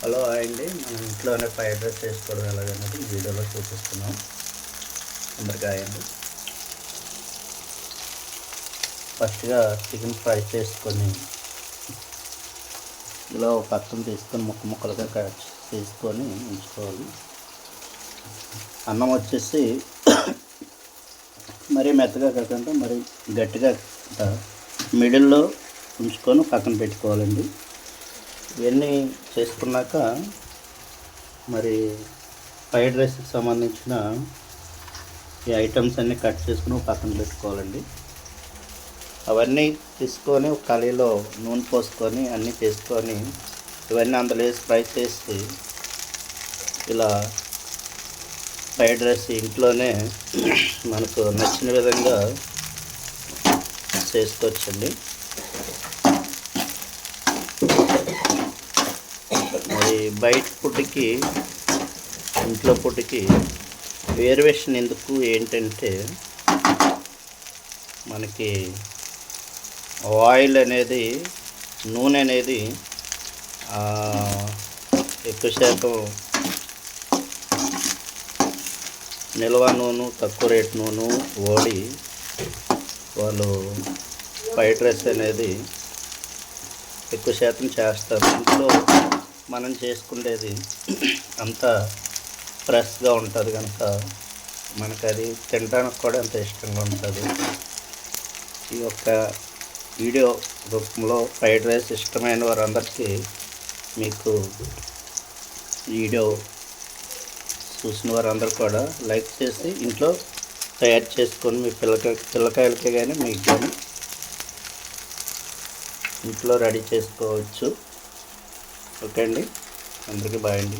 Hello hi అండి. మనం ఇంట్లోనే ఫ్రైడ్ రైస్ చేసుకోవడం ఎలాగన్నది ఈ వీడియోలో చూపిస్తున్నాం. అందరికీ హాయ్ అండి. ఫస్ట్గా చికెన్ ఫ్రై చేసుకొని ఇలా ఒక పక్కన తీసుకొని ముక్కలుగా కట్ చేసుకొని ఉంచుకోవాలి. అన్నం వచ్చేసి మరీ మెత్తగా కాకుండా మరీ గట్టిగా మిడిల్లో ఉంచుకొని పక్కన పెట్టుకోవాలండి. ఇవన్నీ చేసుకున్నాక మరి ఫ్రైడ్ రైస్కి సంబంధించిన ఈ ఐటమ్స్ అన్నీ కట్ చేసుకుని పక్కన పెట్టుకోవాలండి. అవన్నీ తీసుకొని ఒక కళాయిలో నూనె పోసుకొని అన్నీ చేసుకొని ఇవన్నీ అందులో వేసి ఫ్రై చేసి ఇలా ఫ్రైడ్ రైస్ ఇంట్లోనే మనకు నచ్చిన విధంగా చేసుకోవచ్చండి. మరి బయట ఫుడ్కి ఇంట్లో ఫుడ్కి వేరియేషన్ ఎందుకు ఏంటంటే మనకి ఆయిల్ అనేది నూనె అనేది ఎక్కువ శాతం నిల్వ నూనె తక్కువ రేట్ నూనె ఓడి వాళ్ళు ఫ్రైడ్ రైస్ అనేది ఎక్కువ శాతం చేస్తారు. ఇంట్లో మనం చేసుకునేది అంత ఫ్రెష్గా ఉంటుంది కనుక మనకు అది తినడానికి కూడా అంత ఇష్టంగా ఉంటుంది. ఈ యొక్క వీడియో రూపంలో ఫ్రైడ్ రైస్ ఇష్టమైన వారందరికీ మీకు వీడియో చూసిన వారందరూ కూడా లైక్ చేసి ఇంట్లో తయారు చేసుకొని మీ పిల్లకాయలకి కానీ మీకు కానీ ఇంట్లో రెడీ చేసుకోవచ్చు. ఓకే అండి, అందరికీ బాయ్ అండి.